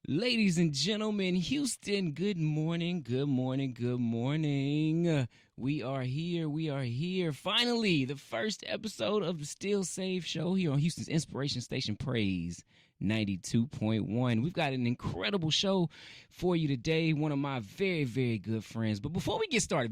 Ladies and gentlemen, Houston, good morning, good morning, good morning. We are here, we are here. Finally, the first episode of the Still Save Show here on Houston's Inspiration Station, Praise 92.1. We've got an incredible show for you today. One of my very, very good friends. But before we get started,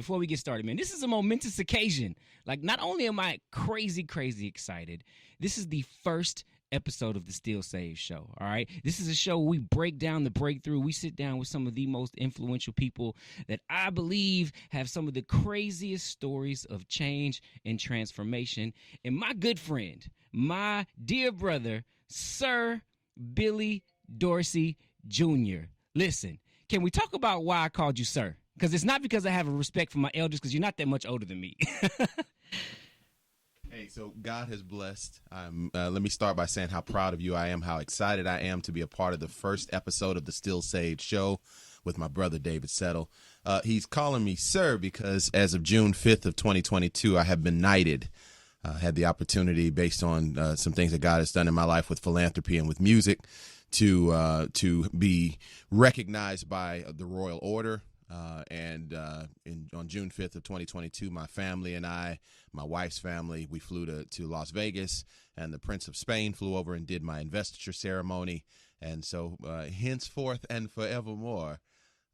man, this is a momentous occasion. Like, not only am I crazy excited, this is the first episode of the Still Save Show. All right, this is a show where we break down the breakthrough. We sit down with some of the most influential people that I believe have some of the craziest stories of change and transformation. And my good friend, my dear brother, Sir Billy Dorsey Jr. Listen, can we talk about why I called you sir? Because it's not because I have a respect for my elders, because you're not that much older than me. Hey, so God has blessed. Let me start by saying how proud of you I am, how excited I am to be a part of the first episode of the Still Saved Show with my brother, David Settle. He's calling me sir because as of June 5th of 2022, I have been knighted. Had the opportunity, based on some things that God has done in my life with philanthropy and with music, to be recognized by the Royal Order. On June 5th of 2022, my family and I, my wife's family, we flew to Las Vegas, and the Prince of Spain flew over and did my investiture ceremony. And so henceforth and forevermore,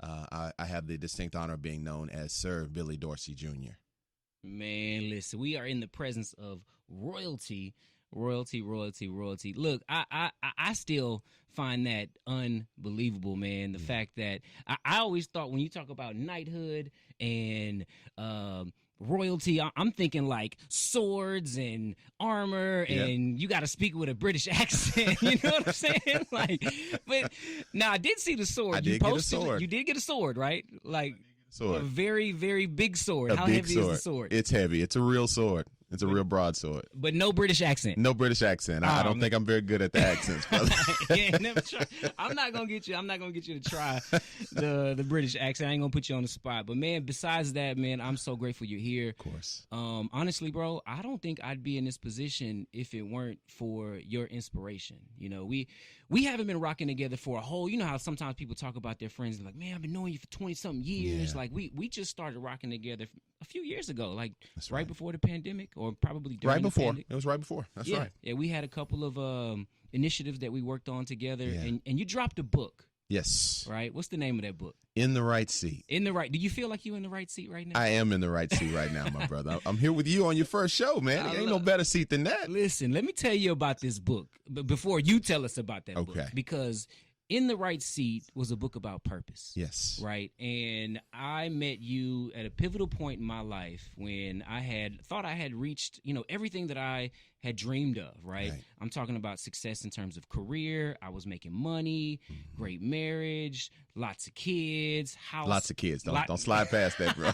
I have the distinct honor of being known as Sir Billy Dorsey Jr. Man, listen, we are in the presence of royalty. Look, I still find that unbelievable, man. The fact that I always thought when you talk about knighthood and royalty, I'm thinking like swords and armor, and you got to speak with a British accent. You know what I'm saying? Like, but now I did see the sword. I did get a sword. You did get a sword, right? Like sword. A very, very big sword. How heavy is the sword? It's heavy. It's a real sword. It's a real broadsword. But no British accent. No British accent. I don't think I'm very good at the accents, brother. Yeah, never try. I'm not gonna get you to try the British accent. I ain't gonna put you on the spot. But man, besides that, man, I'm so grateful you're here. Of course. Honestly, bro, I don't think I'd be in this position if it weren't for your inspiration. You know, we haven't been rocking together for a whole. You know how sometimes people talk about their friends and like, man, I've been knowing you for 20-something years. Yeah. Like we just started rocking together a few years ago, like right before the pandemic, or probably during right before. The pandemic. It was right before. That's right. Yeah, we had a couple of initiatives that we worked on together, and you dropped a book. Yes. Right? What's the name of that book? In the Right Seat. In the Right. Do you feel like you're in the right seat right now? I am in the right seat right now, my brother. I'm here with you on your first show, man. There ain't no better seat than that. Listen, let me tell you about this book, but before you tell us about that book, because In the Right Seat was a book about purpose. Yes. Right? And I met you at a pivotal point in my life when I thought I had reached, everything that I had dreamed of, right? I'm talking about success in terms of career. I was making money, great marriage, lots of kids, house. Lots of kids. Don't slide past that, bro.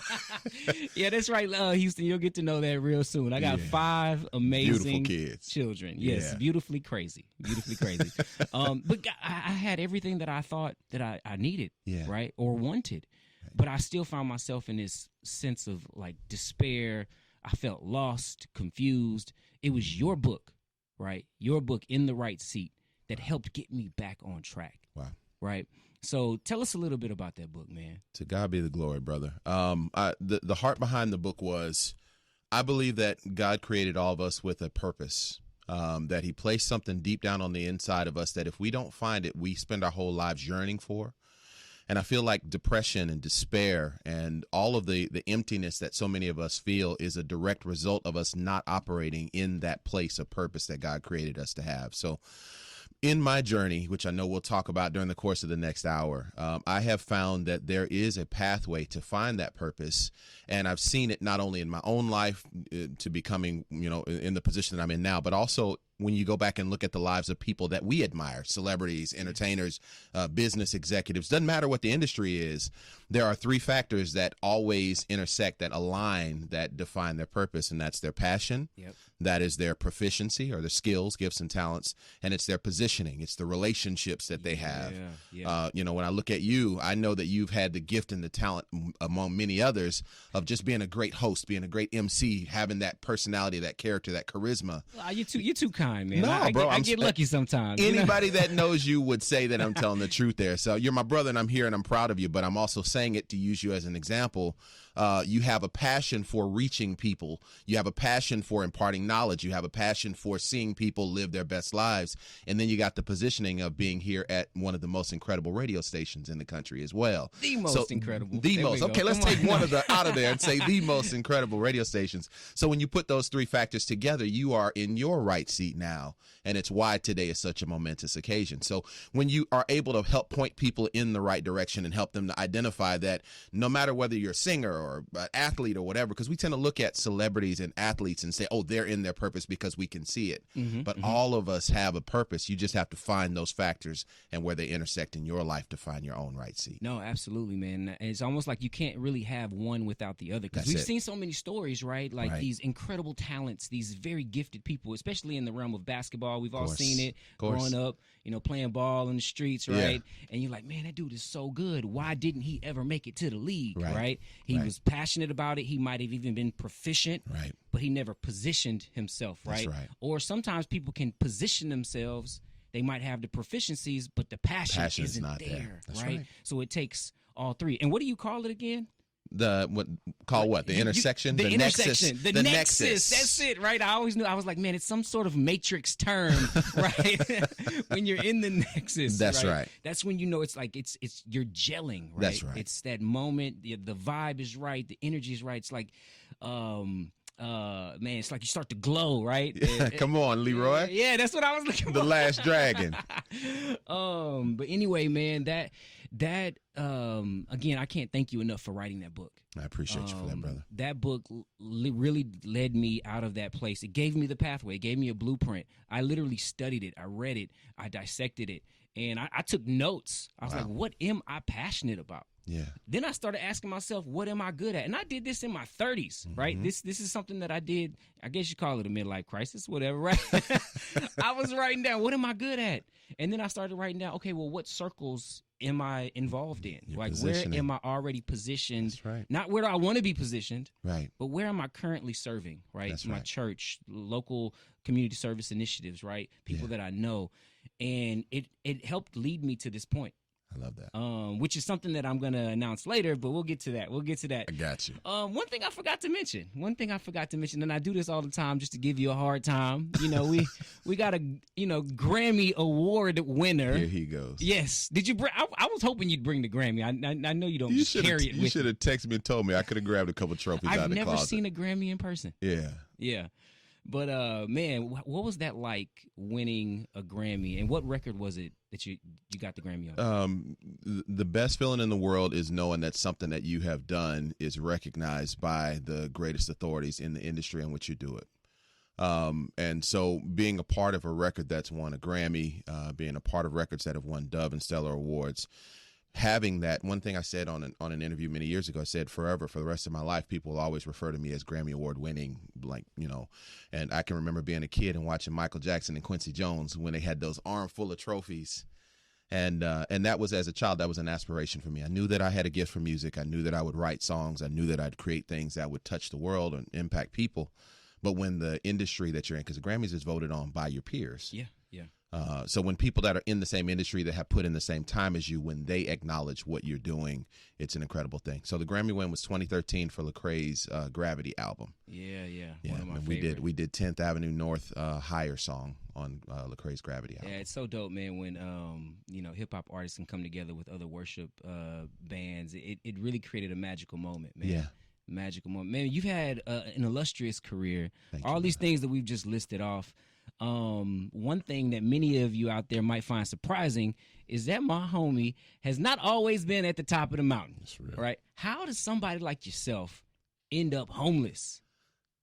Yeah, that's right, Houston. You'll get to know that real soon. I got 5 amazing beautiful kids. Children. Yes, beautifully crazy. But I had everything that I thought that I needed, right, or wanted. Right. But I still found myself in this sense of like despair. I felt lost, confused. It was your book, right? Your book, In the Right Seat, that helped get me back on track. Wow. Right? So tell us a little bit about that book, man. To God be the glory, brother. The heart behind the book was, I believe that God created all of us with a purpose, that he placed something deep down on the inside of us that if we don't find it, we spend our whole lives yearning for. And I feel like depression and despair and all of the emptiness that so many of us feel is a direct result of us not operating in that place of purpose that God created us to have. So in my journey, which I know we'll talk about during the course of the next hour, I have found that there is a pathway to find that purpose. And I've seen it not only in my own life to becoming, in the position that I'm in now, but also when you go back and look at the lives of people that we admire, celebrities, entertainers, business executives, doesn't matter what the industry is, there are 3 factors that always intersect, that align, that define their purpose, and that's their passion, That is their proficiency or their skills, gifts, and talents, and it's their positioning. It's the relationships that they have. When I look at you, I know that you've had the gift and the talent among many others of just being a great host, being a great MC, having that personality, that character, that charisma. You're too kind, man. No, bro, I get lucky sometimes. Anybody that knows you would say that I'm telling the truth there. So you're my brother, and I'm here, and I'm proud of you, but I'm also saying it to use you as an example. You have a passion for reaching people. You have a passion for imparting knowledge. You have a passion for seeing people live their best lives. And then you got the positioning of being here at one of the most incredible radio stations in the country as well. The most incredible. The most. Okay, let's take one of the out of there and say the most incredible radio stations. So when you put those three factors together, you are in your right seat now. And it's why today is such a momentous occasion. So when you are able to help point people in the right direction and help them to identify that no matter whether you're a singer or an athlete or whatever, because we tend to look at celebrities and athletes and say, oh, they're in their purpose because we can see it. But all of us have a purpose. You just have to find those factors and where they intersect in your life to find your own right seat. No, absolutely, man. It's almost like you can't really have one without the other, because we've seen so many stories, right? Like these incredible talents, these very gifted people, especially in the realm of basketball. We've all seen it growing up, playing ball in the streets, right? And you're like, man, that dude is so good. Why didn't he ever make it to the league, right? He was passionate about it. He might have even been proficient, but he never positioned himself, right? That's right. Or sometimes people can position themselves. They might have the proficiencies, but the passion isn't not there, That's right? So it takes all three. And what do you call it again? The intersection? The intersection. The nexus. That's it, right? I always knew. I was like, man, it's some sort of matrix term, right? When you're in the nexus. That's right. That's when you know it's like it's you're gelling, right? That's right. It's that moment, the vibe is right, the energy is right. It's like man, it's like you start to glow, right? Come on, Leroy. Yeah, that's what I was looking for. The Last Dragon. But anyway, man, that again, I can't thank you enough for writing that book. I appreciate you for that, brother. That book really led me out of that place. It gave me the pathway. It gave me a blueprint. I literally studied it. I read it. I dissected it. And I took notes. I was like, what am I passionate about? Yeah. Then I started asking myself, what am I good at? And I did this in my 30s, right? This is something that I did, I guess you call it a midlife crisis, whatever, right? I was writing down, what am I good at? And then I started writing down, okay, well, what circles am I involved in? Where am I already positioned? That's right. Not where do I want to be positioned, right? But where am I currently serving, right? That's my church, local community service initiatives, right? People that I know. And it helped lead me to this point. I love that. Which is something that I'm going to announce later, but we'll get to that. I got you. One thing I forgot to mention, and I do this all the time just to give you a hard time. We got a, Grammy Award winner. Here he goes. Yes. Did you bring, I was hoping you'd bring the Grammy. I know you don't carry it with you. You should have texted me and told me. I could have grabbed a couple trophies out of the closet. I've never seen a Grammy in person. Yeah. Yeah. But, man, what was that like winning a Grammy? And what record was it that you got the Grammy on? The best feeling in the world is knowing that something that you have done is recognized by the greatest authorities in the industry in which you do it. And so being a part of a record that's won a Grammy, being a part of records that have won Dove and Stellar Awards, having that, one thing I said on an interview many years ago, I said forever, for the rest of my life, people will always refer to me as Grammy Award winning, and I can remember being a kid and watching Michael Jackson and Quincy Jones when they had those arm full of trophies. And that was, as a child, that was an aspiration for me. I knew that I had a gift for music. I knew that I would write songs. I knew that I'd create things that would touch the world and impact people. But when the industry that you're in, because the Grammys is voted on by your peers. Yeah. So when people that are in the same industry, that have put in the same time as you, when they acknowledge what you're doing, it's an incredible thing. So the Grammy win was 2013 for Lecrae's Gravity album. Yeah. One of my favorites. We did 10th Avenue North Higher song on Lecrae's Gravity album. Yeah, it's so dope, man, when hip hop artists can come together with other worship bands. It really created a magical moment, man. Yeah. Magical moment. Man, you've had an illustrious career. Thank all you, these things that we've just listed off. One thing that many of you out there might find surprising is that my homie has not always been at the top of the mountain. That's real. Right? How does somebody like yourself end up homeless?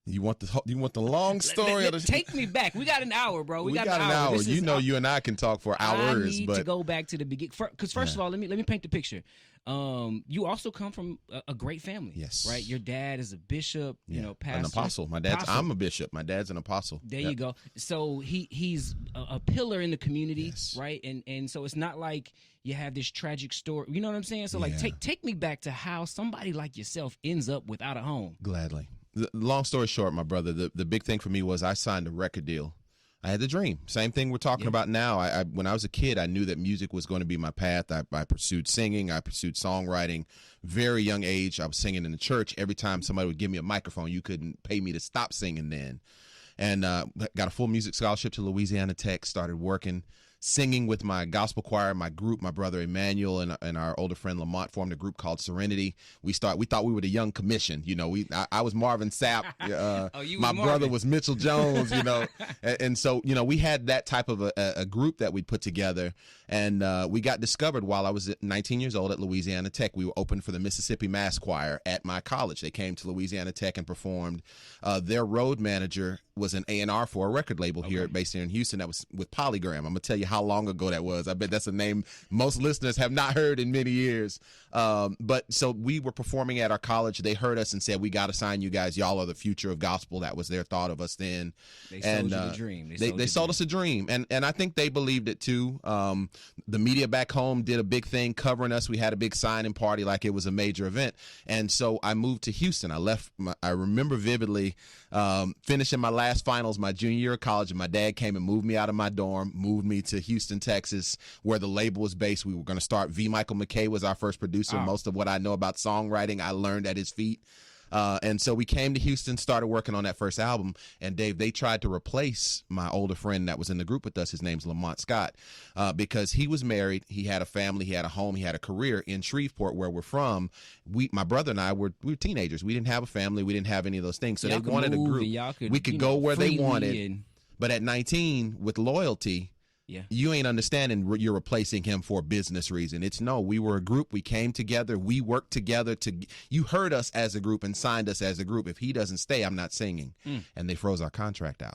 You want the long story? Take me back. We got an hour, bro. We got an hour. You and I can talk for hours. I need to go back to the beginning because first of all, let me paint the picture. You also come from a great family. Yes. Right. Your dad is a bishop. You know, pastor, an apostle. I'm a bishop. My dad's an apostle. There you go. So he's a pillar in the community, right? And so it's not like you have this tragic story. You know what I'm saying? So like, take me back to how somebody like yourself ends up without a home. Gladly. Long story short, my brother, the big thing for me was I signed a record deal. I had the dream. Same thing we're talking about now. When I was a kid, I knew that music was going to be my path. I pursued singing. I pursued songwriting. Very young age, I was singing in the church. Every time somebody would give me a microphone, you couldn't pay me to stop singing then. And got a full music scholarship to Louisiana Tech, started working, singing with my gospel choir, my group. My brother Emmanuel and our older friend Lamont formed a group called Serenity. We thought we were the Young Commission. You know, I was Marvin Sapp. My brother was Mitchell Jones. You know, and so you know we had that type of a group that we put together, and we got discovered while I was 19 years old at Louisiana Tech. We were open for the Mississippi Mass Choir at my college. They came to Louisiana Tech and performed. Their road manager was an A&R for a record label based here in Houston that was with Polygram. I'm gonna tell you how long ago that was. I bet that's a name most listeners have not heard in many years. But so we were performing at our college. They heard us and said, "We got to sign you guys. Y'all are the future of gospel." That was their thought of us then. They sold you the dream. They sold us a dream, and I think they believed it too. The media back home did a big thing covering us. We had a big signing party like it was a major event, and so I moved to Houston. I remember vividly finishing my last finals my junior year of college, and my dad came and moved me out of my dorm, moved me to Houston, Texas, where the label was based. We were going to start. V. Michael McKay was our first producer. Most of what I know about songwriting, I learned at his feet. And so we came to Houston, started working on that first album. And Dave, they tried to replace my older friend that was in the group with us. His name's Lamont Scott, because he was married. He had a family. He had a home. He had a career in Shreveport, where we're from. My brother and I we were teenagers. We didn't have a family. We didn't have any of those things. So they wanted a group. We could go where they wanted. But at 19, with loyalty, you ain't understanding you're replacing him for a business reason. It's no, we were a group. We came together. We worked together. You heard us as a group and signed us as a group. If he doesn't stay, I'm not singing. And they froze our contract out.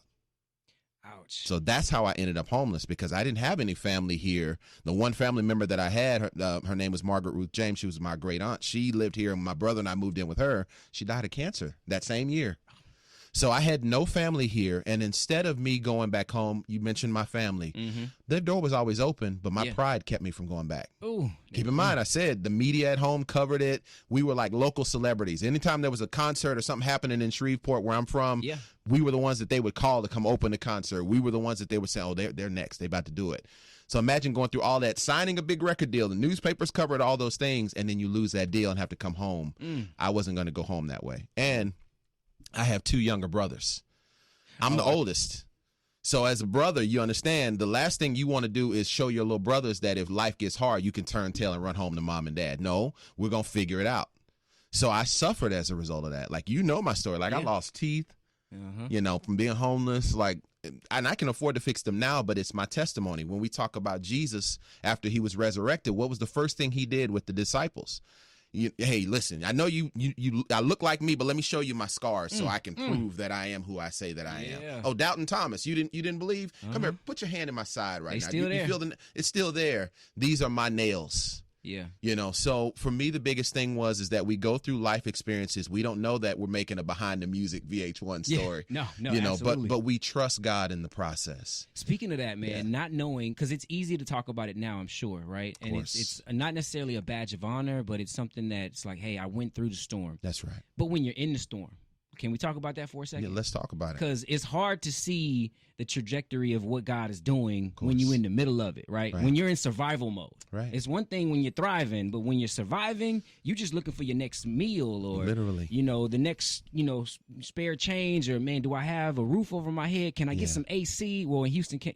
Ouch. So that's how I ended up homeless, because I didn't have any family here. The one family member that I had, her name was Margaret Ruth James. She was my great aunt. She lived here, and my brother and I moved in with her. She died of cancer that same year. So I had no family here, and instead of me going back home, you mentioned my family. Their door was always open, but my pride kept me from going back. Ooh. Keep in mind, I said the media at home covered it. We were like local celebrities. Anytime there was a concert or something happening in Shreveport, where I'm from, we were the ones that they would call to come open the concert. We were the ones that they would say, "Oh, they're next. They're about to do it." So imagine going through all that, signing a big record deal. The newspapers covered all those things, and then you lose that deal and have to come home. I wasn't going to go home that way. And I have two younger brothers. I'm the oldest. So as a brother, you understand the last thing you want to do is show your little brothers that if life gets hard, you can turn tail and run home to mom and dad. No, we're going to figure it out. So I suffered as a result of that. Like, you know my story. Like, I lost teeth, you know, from being homeless. Like, and I can afford to fix them now, but it's my testimony. When we talk about Jesus after he was resurrected, what was the first thing he did with the disciples? Hey, listen, I know I look like me, but let me show you my scars so I can prove that I am who I say that I am. Oh, Doubting Thomas, you didn't believe? Come here, put your hand in my side right now. Still there. You feel it's still there. These are my nails. Yeah. You know, so for me, the biggest thing is that we go through life experiences. We don't know that we're making a behind the music VH1 story. No, you know, absolutely. but we trust God in the process. Speaking of that, man, not knowing, because it's easy to talk about it now, I'm sure, right? And it's not necessarily a badge of honor, but it's something that's like, hey, I went through the storm. That's right. But when you're in the storm, can we talk about that for a second? Yeah, let's talk about it. Because it's hard to see the trajectory of what God is doing when you're in the middle of it, right? When you're in survival mode. Right. It's one thing when you're thriving, but when you're surviving, you're just looking for your next meal or, literally, you know, the next, you know, spare change, or, man, do I have a roof over my head? Can I get some AC? Well, in Houston, can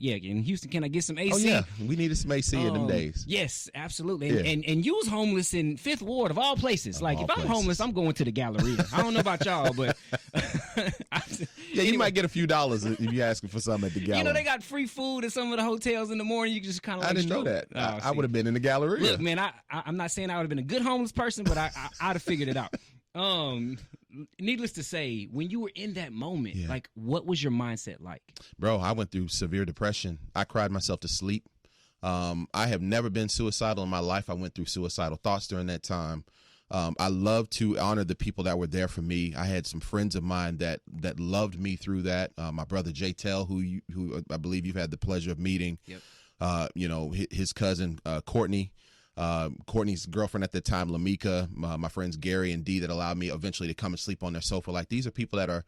I get some AC? Oh, yeah. We needed some AC in them days. Yes, absolutely. And you was homeless in Fifth Ward of all places. Like, if I'm homeless, I'm going to the Galleria. I don't know about y'all, but you might get a few dollars if you're asking for something at the gallery. You know, they got free food at some of the hotels in the morning. You can just kind of like, I didn't know that. I would have been in the Galleria. Look, man, I'm not saying I would have been a good homeless person, but I'd have figured it out. needless to say, when you were in that moment, Yeah. like, what was your mindset like? Bro, I went through severe depression. I cried myself to sleep. I have never been suicidal in my life. I went through suicidal thoughts during that time. I love to honor the people that were there for me. I had some friends of mine that loved me through that. My brother Jay Tell, who I believe you've had the pleasure of meeting. Yep. His cousin Courtney. Courtney's girlfriend at the time, Lamika, my friends Gary and Dee, that allowed me eventually to come and sleep on their sofa. Like, these are people that are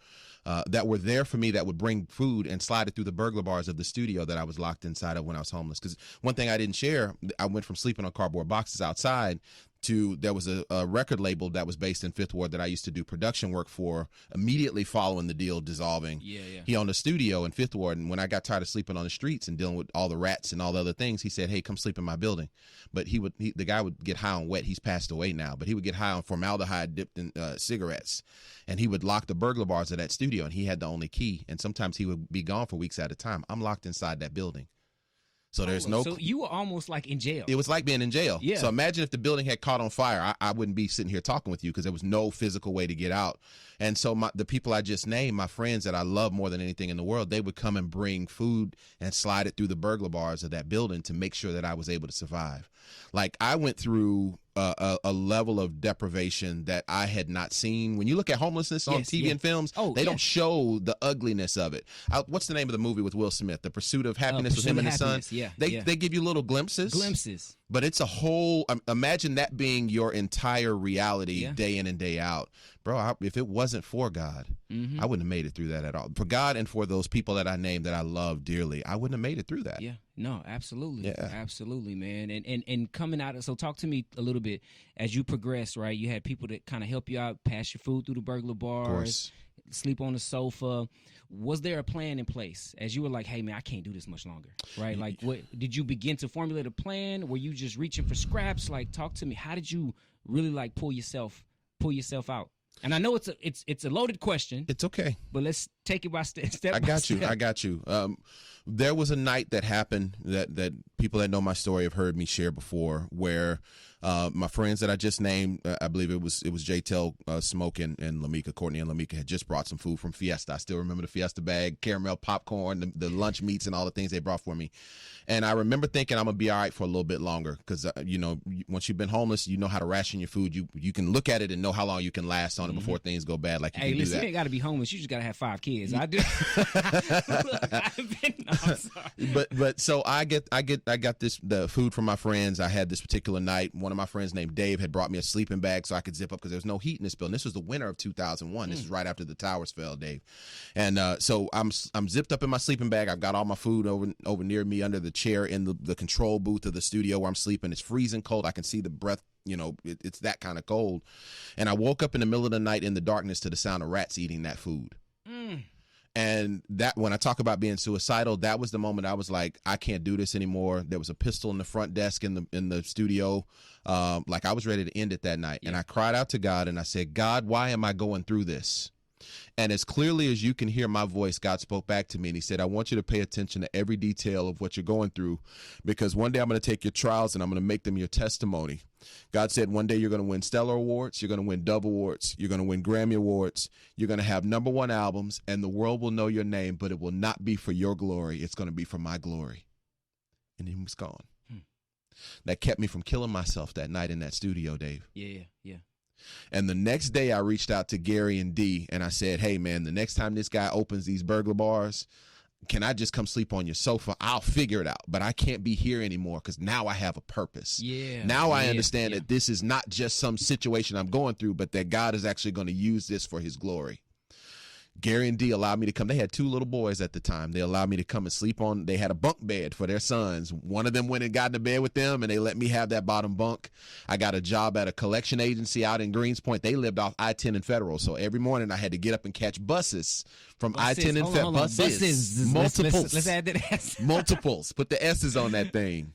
that were there for me, that would bring food and slide it through the burglar bars of the studio that I was locked inside of when I was homeless. Because one thing I didn't share, I went from sleeping on cardboard boxes outside to, there was a record label that was based in Fifth Ward that I used to do production work for immediately following the deal dissolving. Yeah. He owned a studio in Fifth Ward, and when I got tired of sleeping on the streets and dealing with all the rats and all the other things, he said, "Hey, come sleep in my building." But the guy would get high on wet. He's passed away now, but he would get high on formaldehyde dipped in cigarettes, and he would lock the burglar bars of that studio, and he had the only key. And sometimes he would be gone for weeks at a time. I'm locked inside that building. So there's no. So you were almost like in jail. It was like being in jail. Yeah. So imagine if the building had caught on fire. I wouldn't be sitting here talking with you, because there was no physical way to get out. And so the people I just named, my friends that I love more than anything in the world, they would come and bring food and slide it through the burglar bars of that building to make sure that I was able to survive. Like, I went through a level of deprivation that I had not seen. When you look at homelessness on TV and films, they don't show the ugliness of it. What's the name of the movie with Will Smith? The Pursuit of Happiness with him and his son. They give you little glimpses. But it's a whole. Imagine that being your entire reality, day in and day out, bro. If it wasn't for God, I wouldn't have made it through that at all. For God and for those people that I named that I love dearly, I wouldn't have made it through that. Yeah. No, absolutely. Yeah. Absolutely, man. And coming out of, so talk to me a little bit as you progressed, right? You had people that kind of help you out, pass your food through the burglar bars, sleep on the sofa. Was there a plan in place as you were like, hey, man, I can't do this much longer, right? Like, what did you begin to formulate a plan? Were you just reaching for scraps? Like, talk to me. How did you really like pull yourself out? And I know it's a loaded question. It's okay, but let's take it by step. I got you. There was a night that happened that people that know my story have heard me share before, where my friends that I just named, I believe it was Jay Tell, Smoke, and Lamika, Courtney and Lamika, had just brought some food from Fiesta. I still remember the Fiesta bag, caramel popcorn, the lunch meats, and all the things they brought for me. And I remember thinking I'm gonna be all right for a little bit longer, because once you've been homeless, you know how to ration your food. You can lolook at it and know how long you can last on it before things go bad. Like, you can do that. You ain't got to be homeless. You just got to have 5 kids. I do. I'm sorry. But so I got the food from my friends. I had this particular night. One of my friends named Dave had brought me a sleeping bag so I could zip up, because there was no heat in this building. This was the winter of 2001. This is right after the towers fell, Dave. And so I'm zipped up in my sleeping bag. I've got all my food over near me under the chair in the control booth of the studio where I'm sleeping. It's freezing cold. I can see the breath. It's that kind of cold. And I woke up in the middle of the night in the darkness to the sound of rats eating that food. And that, when I talk about being suicidal, that was the moment I was like, I can't do this anymore. There was a pistol in the front desk in the studio. Like, I was ready to end it that night. And I cried out to God and I said, God, why am I going through this? And as clearly as you can hear my voice, God spoke back to me and he said, I want you to pay attention to every detail of what you're going through, because one day I'm going to take your trials and I'm going to make them your testimony. God said, one day you're going to win Stellar Awards, you're going to win Dove Awards, you're going to win Grammy Awards, you're going to have #1 albums, and the world will know your name, but it will not be for your glory. It's going to be for my glory. And he was gone. That kept me from killing myself that night in that studio, Dave. Yeah. And the next day I reached out to Gary and Dee and I said, hey, man, the next time this guy opens these burglar bars, can I just come sleep on your sofa? I'll figure it out, but I can't be here anymore, because now I have a purpose. Now I understand that this is not just some situation I'm going through, but that God is actually going to use this for his glory. Gary and Dee allowed me to come. They had 2 little boys at the time. They allowed me to come and sleep on. They had a bunk bed for their sons. One of them went and got into bed with them, and they let me have that bottom bunk. I got a job at a collection agency out in Greenspoint. They lived off I-10 and Federal, so every morning I had to get up and catch buses from I-10 and Federal. Buses. Multiples. Let's add that S. Multiples. Put the S's on that thing.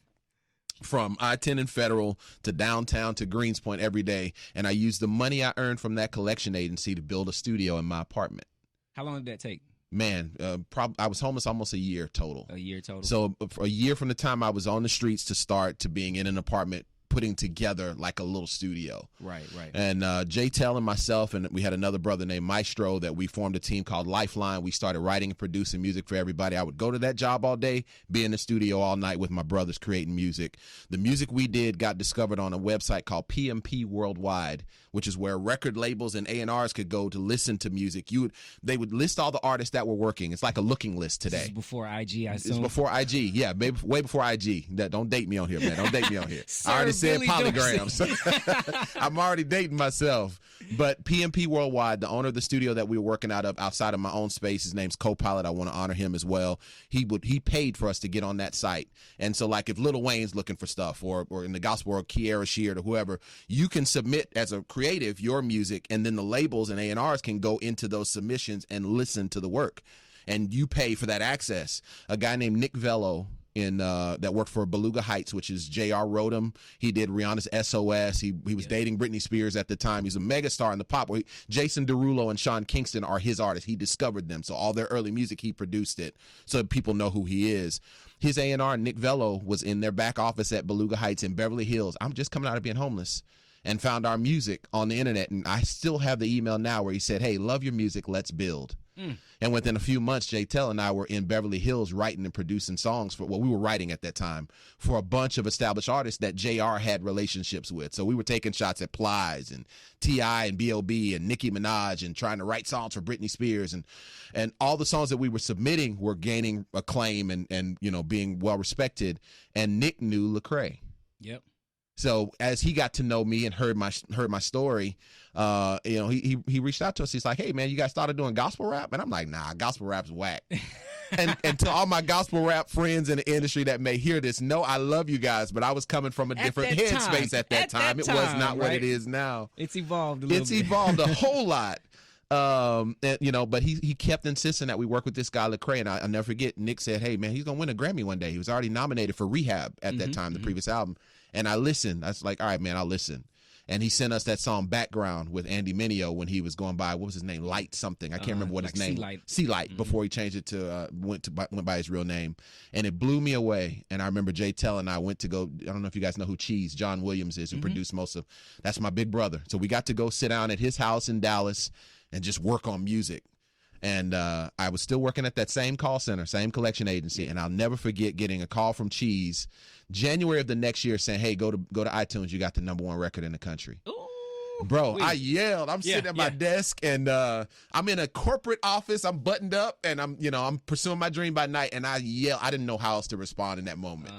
From I-10 and Federal to downtown to Greenspoint every day, and I used the money I earned from that collection agency to build a studio in my apartment. How long did that take? Man, I was homeless almost a year total. A year total. So a year from the time I was on the streets to start to being in an apartment putting together like a little studio. Right. And Jay Tell and myself, and we had another brother named Maestro, that we formed a team called Lifeline. We started writing and producing music for everybody. I would go to that job all day, be in the studio all night with my brothers creating music. The music we did got discovered on a website called PMP Worldwide, which is where record labels and A&Rs could go to listen to music. They would list all the artists that were working. It's like a looking list today. This is before IG, I assume. It's before IG. Yeah, maybe way before IG. Don't date me on here, man. Don't date me on here. Sir, I already said Billy polygrams. I'm already dating myself. But PMP Worldwide, the owner of the studio that we were working out of outside of my own space, his name's Copilot. I want to honor him as well. He paid for us to get on that site. And so, like, if Lil Wayne's looking for stuff, or in the gospel world, Kiara Sheard or whoever, you can submit as a creative your music, and then the labels and A&Rs can go into those submissions and listen to the work. And you pay for that access. A guy named Nick Vello that worked for Beluga Heights, which is J.R. wrote him. He did Rihanna's SOS. He was dating Britney Spears at the time. He's a megastar in the pop. Jason Derulo and Sean Kingston are his artists. He discovered them. So all their early music, he produced it so people know who he is. His A&R, Nick Vello, was in their back office at Beluga Heights in Beverly Hills. I'm just coming out of being homeless, and found our music on the internet. And I still have the email now where he said, hey, love your music, let's build. And within a few months, Jay Tell and I were in Beverly Hills writing and producing songs we were writing at that time for a bunch of established artists that JR had relationships with. So we were taking shots at Plies and T.I. and B.O.B. and Nicki Minaj, and trying to write songs for Britney Spears. And all the songs that we were submitting were gaining acclaim and being well respected. And Nick knew Lecrae. Yep. So as he got to know me and heard my story, he reached out to us. He's like, hey, man, you guys started doing gospel rap? And I'm like, nah, gospel rap's whack. and to all my gospel rap friends in the industry that may hear this, no, I love you guys, but I was coming from a different headspace at that time. It was not what it is now. It's evolved a little bit. It's evolved a whole lot. But he kept insisting that we work with this guy Lecrae, and I'll never forget. Nick said, hey, man, he's gonna win a Grammy one day. He was already nominated for Rehab at that time, the previous album. And I listened. I was like, all right, man, I'll listen. And he sent us that song Background with Andy Mineo when he was going by, what was his name? Light something. I can't remember what his name was. C-Light, before he changed it to, went by his real name. And it blew me away. And I remember Jay Tell and I went to go, I don't know if you guys know who Cheese, John Williams is, who produced that's my big brother. So we got to go sit down at his house in Dallas and just work on music. And I was still working at that same call center, same collection agency, and I'll never forget getting a call from Cheese January of the next year saying, hey, go to iTunes, you got the #1 record in the country. Ooh, bro, I yelled. I'm sitting at my desk, and I'm in a corporate office. I'm buttoned up, and I'm pursuing my dream by night, and I yell. I didn't know how else to respond in that moment.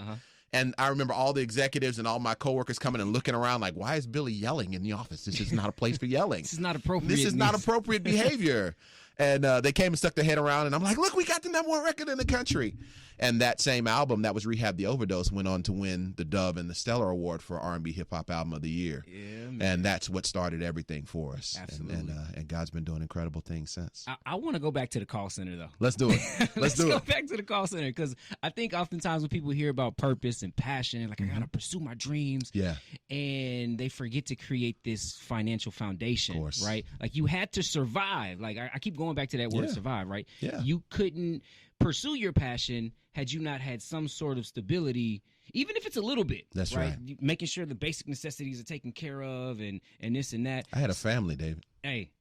And I remember all the executives and all my coworkers coming and looking around like, why is Billy yelling in the office? This is not a place for yelling. This is not appropriate. This is not appropriate behavior. And they came and stuck their head around, and I'm like, look, we got the #1 record in the country. And that same album that was Rehab the Overdose went on to win the Dove and the Stellar Award for R&B Hip Hop Album of the Year. Yeah, man. And that's what started everything for us. Absolutely. And God's been doing incredible things since. I want to go back to the call center, though. Let's do it. Let's do go it. back to the call center, because I think oftentimes when people hear about purpose and passion, like, I got to pursue my dreams. Yeah. And they forget to create this financial foundation, Of course. right? Like, you had to survive. Like, I keep going back to that word, survive, right? Yeah. You couldn't pursue your passion had you not had some sort of stability, even if it's a little bit. That's right. Making sure the basic necessities are taken care of, and this and that. I had a family, David. Hey.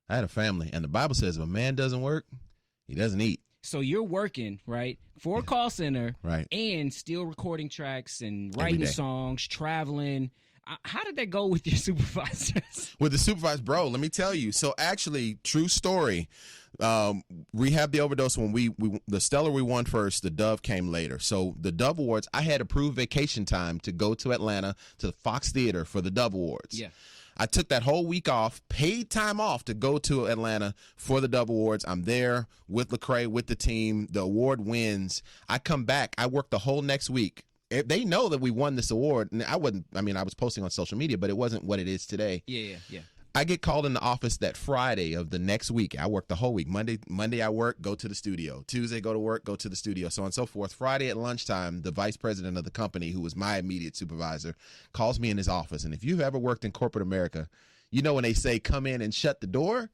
I had a family, and the Bible says if a man doesn't work, he doesn't eat. So you're working, right, for a call center, right, and still recording tracks and writing songs, traveling. How did that go with your supervisors? With the supervisor, bro, let me tell you. So actually, true story, Rehab the Overdose, when we the Stellar we won first, the Dove came later. So the Dove Awards, I had approved vacation time to go to Atlanta to the Fox Theater for the Dove Awards. Yeah. I took that whole week off, paid time off to go to Atlanta for the Dove Awards. I'm there with Lecrae, with the team. The award wins. I come back. I work the whole next week. They know that we won this award, and I was posting on social media, but it wasn't what it is today. Yeah. I get called in the office that Friday of the next week. I work the whole week. Monday I work, go to the studio. Tuesday, go to work, go to the studio, so on and so forth. Friday at lunchtime, the vice president of the company, who was my immediate supervisor, calls me in his office. And if you've ever worked in corporate America, You know, when they say come in and shut the door,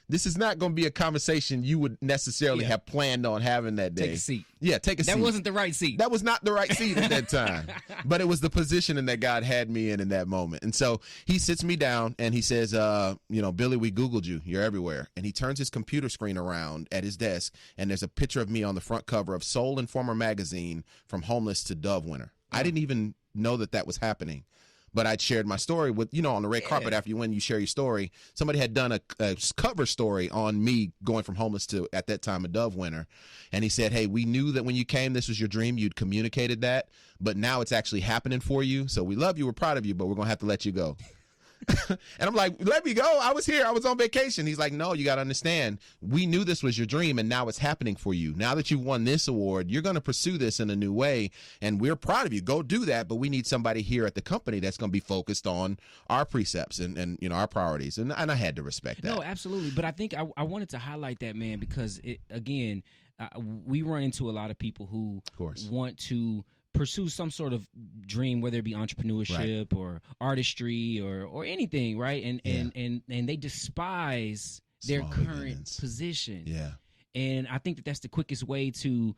this is not going to be a conversation you would necessarily have planned on having that day. Take a seat. Yeah, take a seat. That wasn't the right seat. That was not the right seat at that time. But it was the positioning that God had me in that moment. And so he sits me down and he says, Billy, we Googled you. You're everywhere. And he turns his computer screen around at his desk, and there's a picture of me on the front cover of Soul Informer magazine, from homeless to Dove winner. I didn't even know that was happening. But I'd shared my story with, on the red carpet after you share your story. Somebody had done a cover story on me going from homeless to, at that time, a Dove winner. And he said, hey, we knew that when you came, this was your dream. You'd communicated that. But now it's actually happening for you. So we love you. We're proud of you, but we're going to have to let you go. And I'm like, let me go. I was here. I was on vacation. He's like, no, you got to understand. We knew this was your dream, and now it's happening for you. Now that you've won this award, you're going to pursue this in a new way, and we're proud of you. Go do that, but we need somebody here at the company that's going to be focused on our precepts and our priorities. And I had to respect that. No, absolutely. But I think I wanted to highlight that, man, because, we run into a lot of people who want to pursue some sort of dream, whether it be entrepreneurship or artistry or anything, right? And they despise their current position. Yeah. And I think that's the quickest way to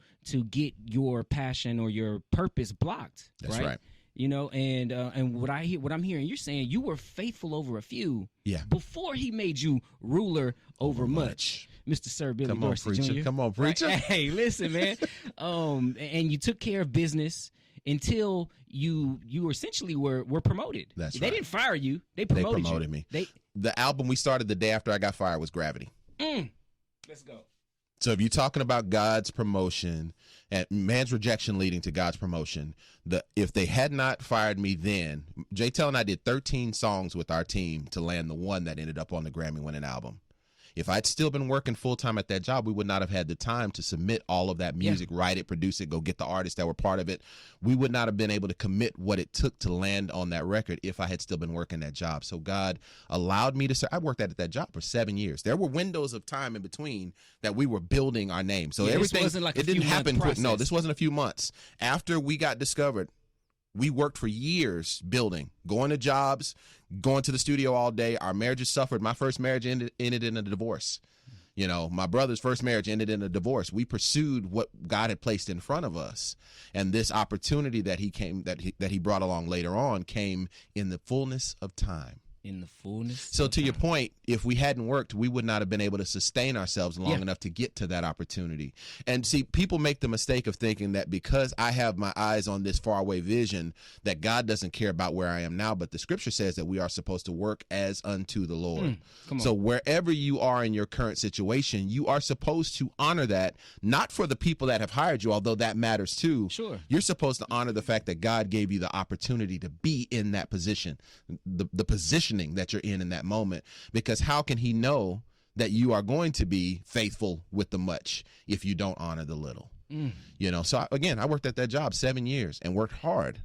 get your passion or your purpose blocked. That's right. And what I'm hearing, you're saying you were faithful over a few before he made you ruler over much. Mr. Sir Billy Dorsey Jr. Come on, preacher. Right? Hey, listen, man. And you took care of business until you essentially were promoted. That's They right. didn't fire you. They promoted me. you. The album we started the day after I got fired was Gravity. Let's go. So if you're talking about God's promotion and man's rejection leading to God's promotion, if they had not fired me then, Jay Tell and I did 13 songs with our team to land the one that ended up on the Grammy-winning album. If I'd still been working full-time at that job, we would not have had the time to submit all of that music, write it, produce it, go get the artists that were part of it. We would not have been able to commit what it took to land on that record if I had still been working that job. So God allowed me to I worked at that job for 7 years. There were windows of time in between that we were building our name. So everything, this wasn't like it didn't happen quick. No, this wasn't a few months. After we got discovered, we worked for years building, going to jobs, going to the studio all day. Our marriages suffered. My first marriage ended in a divorce. My brother's first marriage ended in a divorce. We pursued what God had placed in front of us. And this opportunity that he brought along later on came in the fullness of time. In the fullness. So to your point, if we hadn't worked, we would not have been able to sustain ourselves long enough to get to that opportunity. And see, people make the mistake of thinking that because I have my eyes on this faraway vision, that God doesn't care about where I am now. But the scripture says that we are supposed to work as unto the Lord. So wherever you are in your current situation, you are supposed to honor that, not for the people that have hired you, although that matters too. Sure. You're supposed to honor the fact that God gave you the opportunity to be in that position, the position that you're in that moment, because how can he know that you are going to be faithful with the much if you don't honor the little? So again, I worked at that job 7 years and worked hard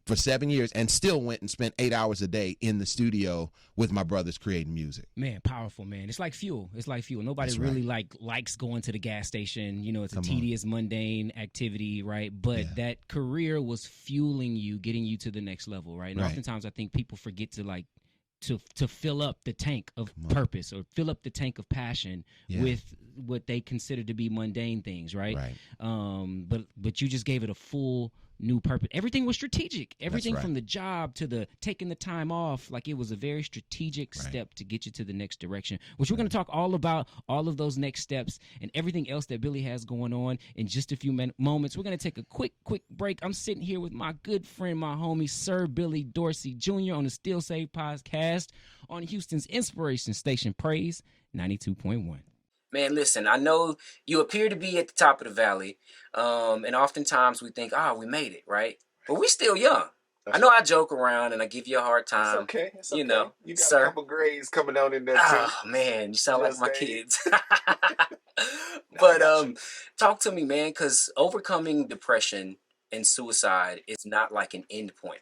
for 7 years and still went and spent 8 hours a day in the studio with my brothers creating music. Man, powerful, man. It's like fuel. Nobody That's really likes going to the gas station. It's a tedious, mundane activity, right? But that career was fueling you, getting you to the next level, right? And oftentimes I think people forget to fill up the tank of purpose or fill up the tank of passion with what they consider to be mundane things, right? But you just gave it a full new purpose. Everything was strategic. Everything from the job to the taking the time off, like it was a very strategic step to get you to the next direction, which we're going to talk all about, all of those next steps and everything else that Billy has going on in just a few moments. We're going to take a quick break. I'm sitting here with my good friend, my homie, Sir Billy Dorsey Jr. on the Still Save podcast on Houston's inspiration station, Praise 92.1. Man, listen, I know you appear to be at the top of the valley, and oftentimes we think, we made it, right? But we still young. I know I joke around and I give you a hard time. It's okay. It's okay. You know, you got sir. a couple grades coming out in there too. Oh, man, you sound Just like my saying. kids. I But got you. talk to me, man, because overcoming depression and suicide is not like an end point,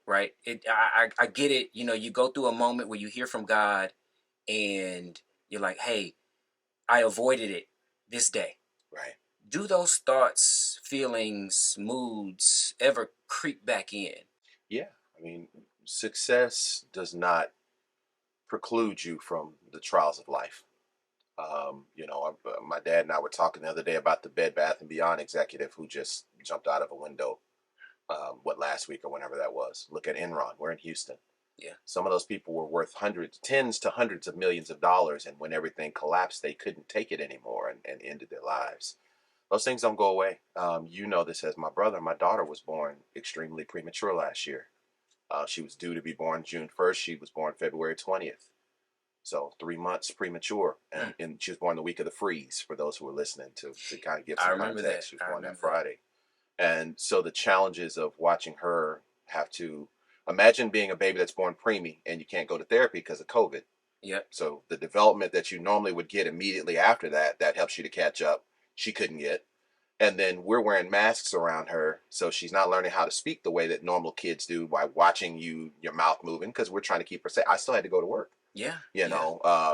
right? I get it. You go through a moment where you hear from God and you're like, hey, I avoided it this day. Right. Do those thoughts, feelings, moods ever creep back in? Yeah. I mean, success does not preclude you from the trials of life. My dad and I were talking the other day about the Bed Bath and Beyond executive who just jumped out of a window, last week or whenever that was. Look at Enron. We're in Houston. Yeah. Some of those people were worth tens to hundreds of millions of dollars. And when everything collapsed, they couldn't take it anymore and ended their lives. Those things don't go away. This as my brother. My daughter was born extremely premature last year. She was due to be born June 1st. She was born February 20th. So 3 months premature. And she was born the week of the freeze, for those who are listening, to kind of give some context. She was born that Friday. And so the challenges of watching her have to imagine being a baby that's born preemie and you can't go to therapy because of COVID. Yep. So the development that you normally would get immediately after that helps you to catch up. She couldn't get. And then we're wearing masks around her, so she's not learning how to speak the way that normal kids do by watching your mouth moving, because we're trying to keep her safe. I still had to go to work. Yeah.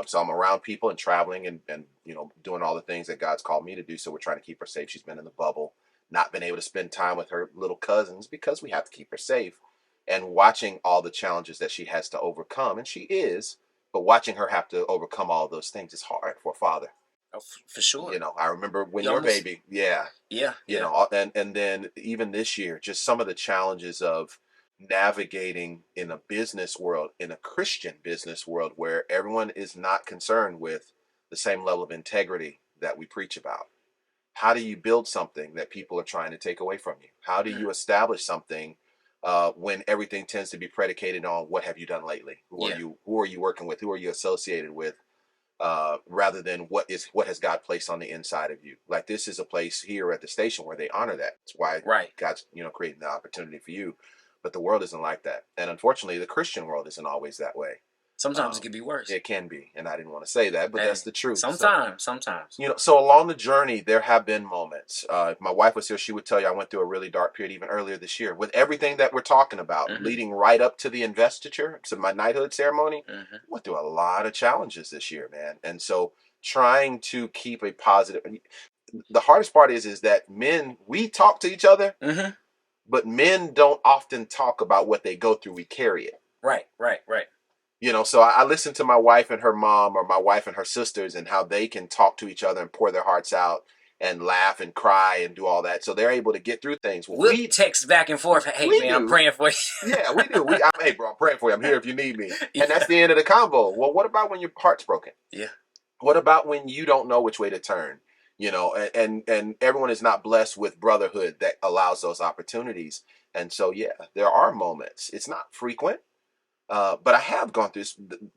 So I'm around people and traveling and doing all the things that God's called me to do. So we're trying to keep her safe. She's been in the bubble, not been able to spend time with her little cousins because we have to keep her safe, and watching all the challenges that she has to overcome. And she is, but watching her have to overcome all those things is hard for a father. Oh, for sure. I remember when your baby, Yeah. And then even this year, just some of the challenges of navigating in a business world, in a Christian business world, where everyone is not concerned with the same level of integrity that we preach about. How do you build something that people are trying to take away from you? How do you establish something when everything tends to be predicated on what have you done lately? Who are you working with? Who are you associated with? Rather than what has God placed on the inside of you. Like, this is a place here at the station where they honor that. That's why God's creating the opportunity for you. But the world isn't like that, and unfortunately, the Christian world isn't always that way. Sometimes it can be worse. It can be, and I didn't want to say that, but that's the truth. Sometimes. So along the journey, there have been moments. If my wife was here, she would tell you I went through a really dark period even earlier this year with everything that we're talking about, leading right up to the investiture, to my knighthood ceremony. Went through a lot of challenges this year, man. And so trying to keep a positive. The hardest part is that men, we talk to each other, but men don't often talk about what they go through. We carry it. Right. So I listen to my wife and her mom, or my wife and her sisters, and how they can talk to each other and pour their hearts out and laugh and cry and do all that. So they're able to get through things. We'll text back and forth. Hey, man, I'm praying for you. Yeah, we do. Hey, bro, I'm praying for you. I'm here if you need me. And that's the end of the convo. Well, what about when your heart's broken? Yeah. What about when you don't know which way to turn? And everyone is not blessed with brotherhood that allows those opportunities. And so, yeah, there are moments. It's not frequent. But I have gone through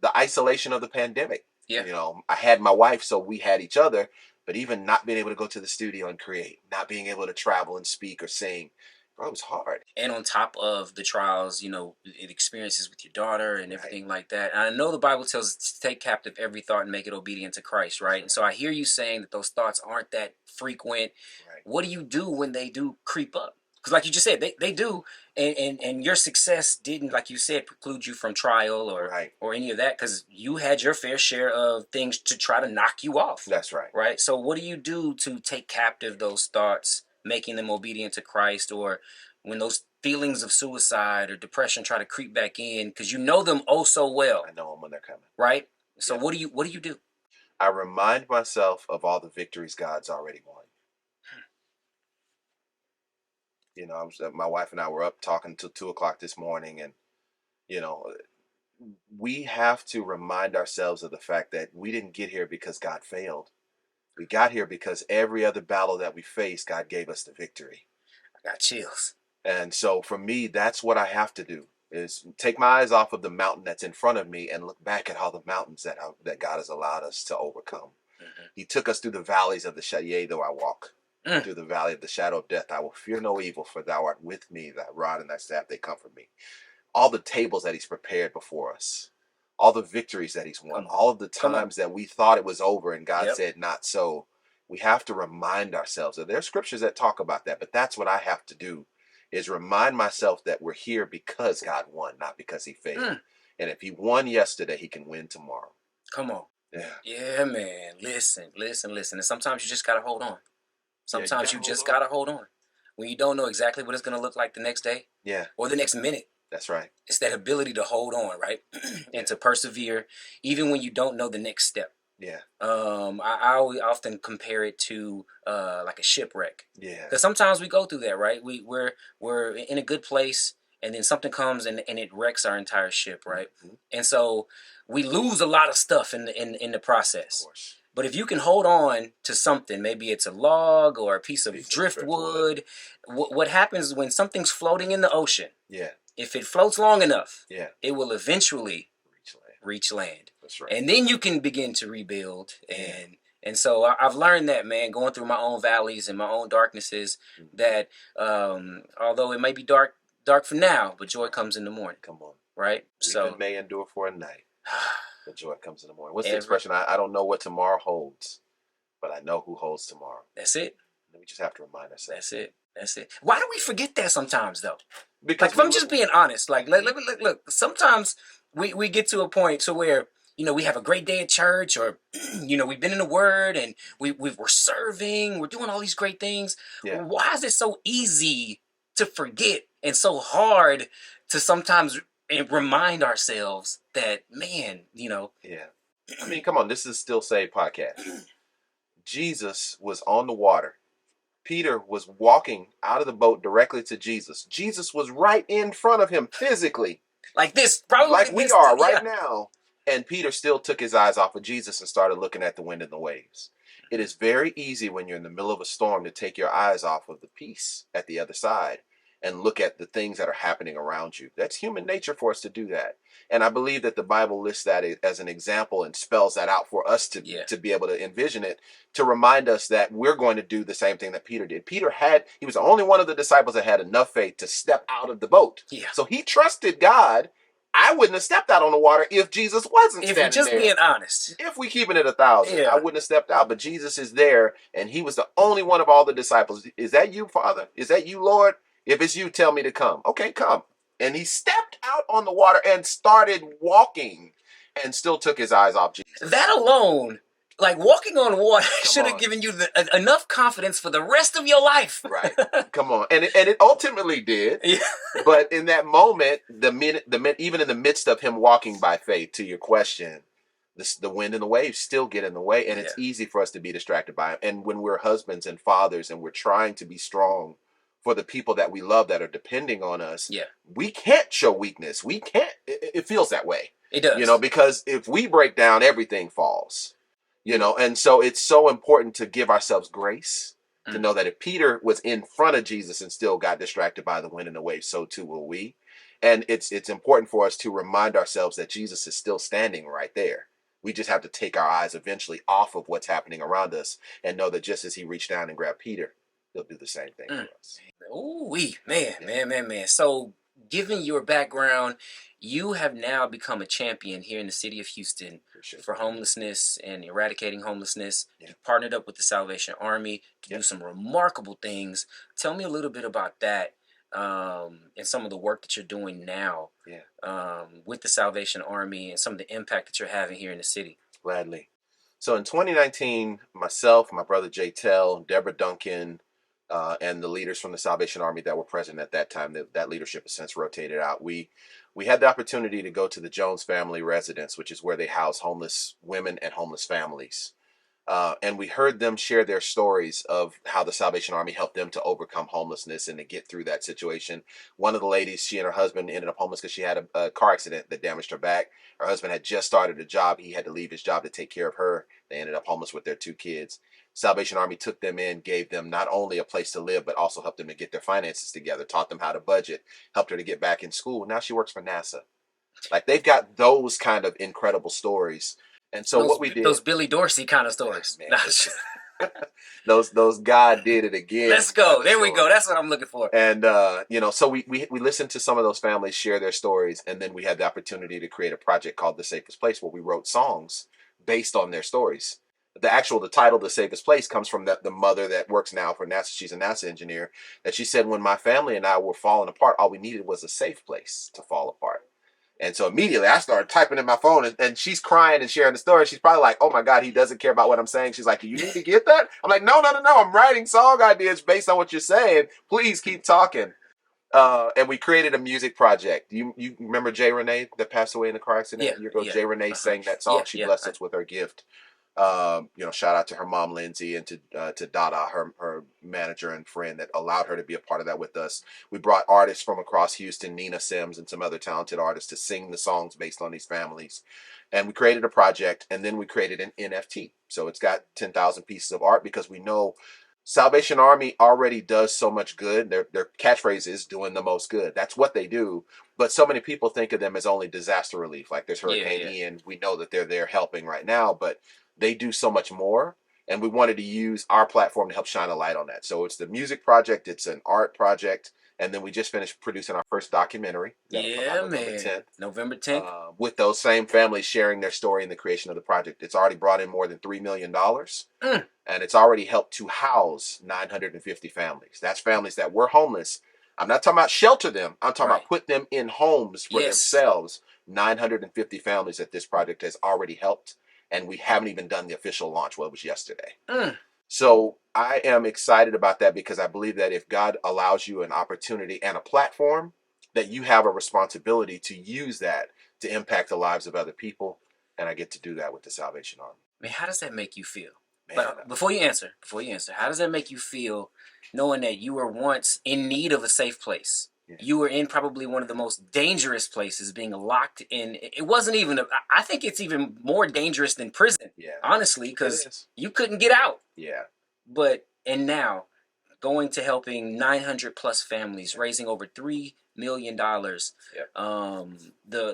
the isolation of the pandemic. Yeah. I had my wife, so we had each other, but even not being able to go to the studio and create, not being able to travel and speak or sing, bro, it was hard. And on top of the trials, experiences with your daughter and everything like that. And I know the Bible tells us to take captive every thought and make it obedient to Christ, right? And so I hear you saying that those thoughts aren't that frequent. Right. What do you do when they do creep up? Because like you just said, they do, and your success didn't, like you said, preclude you from trial or any of that, because you had your fair share of things to try to knock you off. That's right. Right? So what do you do to take captive those thoughts, making them obedient to Christ, or when those feelings of suicide or depression try to creep back in, because you know them oh so well? I know them when they're coming. Right? So what do you do? I remind myself of all the victories God's already won. My wife and I were up talking till 2:00 this morning, and we have to remind ourselves of the fact that we didn't get here because God failed. We got here because every other battle that we faced, God gave us the victory. I got chills. And so for me, that's what I have to do, is take my eyes off of the mountain that's in front of me and look back at all the mountains that God has allowed us to overcome. He took us through the valleys of the shadow. Yea, though I walk through the valley of the shadow of death, I will fear no evil, for thou art with me. Thy rod and thy staff, they comfort me. All the tables that he's prepared before us, all the victories that he's won, all of the times that we thought it was over and God said not so. We have to remind ourselves that there are scriptures that talk about that, but that's what I have to do, is remind myself that we're here because God won, not because he failed. And if he won yesterday, he can win tomorrow. Come on. Yeah, man. Listen. And sometimes you just got to hold on. Sometimes you just got to hold on. When you don't know exactly what it's going to look like the next day. Yeah. Or the next minute. That's right. It's that ability to hold on, right? And to persevere, even when you don't know the next step. Yeah. I always often compare it to like a shipwreck. Yeah. Because sometimes we go through that, right? We're in a good place, and then something comes and it wrecks our entire ship, right? Mm-hmm. And so we lose a lot of stuff in the process. Of course. But if you can hold on to something, maybe it's a log or a piece of driftwood, what happens when something's floating in the ocean? Yeah. If it floats long enough, yeah, it will eventually reach land. That's right. And then you can begin to rebuild. And so I've learned that, man, going through my own valleys and my own darknesses, that although it may be dark for now, but joy comes in the morning. Come on. Right? Weeping may endure for a night, but joy comes in the morning. What's the expression? I don't know what tomorrow holds, but I know who holds tomorrow. That's it. We just have to remind ourselves. That's it. Why do we forget that sometimes, though? Because if I'm just being honest, like look, sometimes we get to a point to where, we have a great day at church, or we've been in the Word, and we're serving, we're doing all these great things. Yeah. Why is it so easy to forget and so hard to sometimes remind ourselves that, man, Yeah. I mean, come on, this is Still Saved podcast. Jesus was on the water. Peter was walking out of the boat directly to Jesus. Jesus was right in front of him physically. Like this, probably like we are right now. And Peter still took his eyes off of Jesus and started looking at the wind and the waves. It is very easy when you're in the middle of a storm to take your eyes off of the peace at the other side and look at the things that are happening around you. That's human nature for us to do that. And I believe that the Bible lists that as an example and spells that out for us to be able to envision it, to remind us that we're going to do the same thing that Peter did. He was the only one of the disciples that had enough faith to step out of the boat. Yeah. So he trusted God. I wouldn't have stepped out on the water if Jesus wasn't standing there. If we're just being honest. If we keeping it 1,000, I wouldn't have stepped out. But Jesus is there, and he was the only one of all the disciples. Is that you, Father? Is that you, Lord? If it's you, tell me to come. Okay, come. And he stepped out on the water and started walking and still took his eyes off Jesus. That alone, like walking on water, should have given you enough confidence for the rest of your life. Right. Come on. And it ultimately did. Yeah. But in that moment, even in the midst of him walking by faith, to your question, the wind and the waves still get in the way. And it's easy for us to be distracted by it. And when we're husbands and fathers and we're trying to be strong for the people that we love that are depending on us, we can't show weakness. We can't. It feels that way. It does. Because if we break down, everything falls. And so it's so important to give ourselves grace to know that if Peter was in front of Jesus and still got distracted by the wind and the waves, so too will we. And it's important for us to remind ourselves that Jesus is still standing right there. We just have to take our eyes eventually off of what's happening around us and know that just as he reached down and grabbed Peter, he'll do the same thing for us. Ooh, man. So, given your background, you have now become a champion here in the city of Houston for homelessness and eradicating homelessness. You partnered up with the Salvation Army to do some remarkable things. Tell me a little bit about that and some of the work that you're doing now with the Salvation Army and some of the impact that you're having here in the city. Gladly. So in 2019, myself, my brother Jay Tell, Deborah Duncan, and the leaders from the Salvation Army that were present at that time, that leadership has since rotated out. We had the opportunity to go to the Jones family residence, which is where they house homeless women and homeless families. And we heard them share their stories of how the Salvation Army helped them to overcome homelessness and to get through that situation. One of the ladies, she and her husband ended up homeless because she had a car accident that damaged her back. Her husband had just started a job. He had to leave his job to take care of her. They ended up homeless with their 2 kids. Salvation Army took them in, gave them not only a place to live, but also helped them to get their finances together, taught them how to budget, helped her to get back in school. Now she works for NASA. Like, they've got those kind of incredible stories. And so what we did, those Billy Dorsey kind of stories. Man, those God did it again. Let's go. There we go. That's what I'm looking for. And so we listened to some of those families share their stories, and then we had the opportunity to create a project called The Safest Place, where we wrote songs based on their stories. The title, The Safest Place, comes from the mother that works now for NASA. She's a NASA engineer. That she said, when my family and I were falling apart, all we needed was a safe place to fall apart. And so immediately I started typing in my phone, and she's crying and sharing the story. She's probably like, oh my God, he doesn't care about what I'm saying. She's like, do you need to get that? I'm like, no. I'm writing song ideas based on what you're saying. Please keep talking. And we created a music project. You remember Jay Renee that passed away in a car accident a year ago? Yeah. Jay Renee sang that song. Yeah, She yeah. blessed us with her gift. Shout out to her mom Lindsay and to Dada, her manager and friend that allowed her to be a part of that with us. We brought artists from across Houston, Nina Sims and some other talented artists to sing the songs based on these families. And we created a project, and then we created an NFT. So it's got 10,000 pieces of art because we know Salvation Army already does so much good. Their catchphrase is doing the most good. That's what they do. But so many people think of them as only disaster relief. Like there's Hurricane Ian. We know that they're there helping right now, but they do so much more. And we wanted to use our platform to help shine a light on that. So it's the music project. It's an art project. And then we just finished producing our first documentary. That'll come out November 10th. November 10th. With those same families sharing their story in the creation of the project. It's already brought in more than $3 million. And it's already helped to house 950 families. That's families that were homeless. I'm not talking about shelter them. I'm talking about put them in homes for themselves. 950 families that this project has already helped. And we haven't even done the official launch. Well, it was yesterday. So I am excited about that because I believe that if God allows you an opportunity and a platform, that you have a responsibility to use that to impact the lives of other people. And I get to do that with the Salvation Army. Man, how does that make you feel? But before you answer, how does that make you feel knowing that you were once in need of a safe place? Yeah. You were in probably one of the most dangerous places, being locked in. It wasn't even, I think it's even more dangerous than prison, honestly, because you couldn't get out. Yeah. And now, going to helping 900 plus families, raising over $3 million, the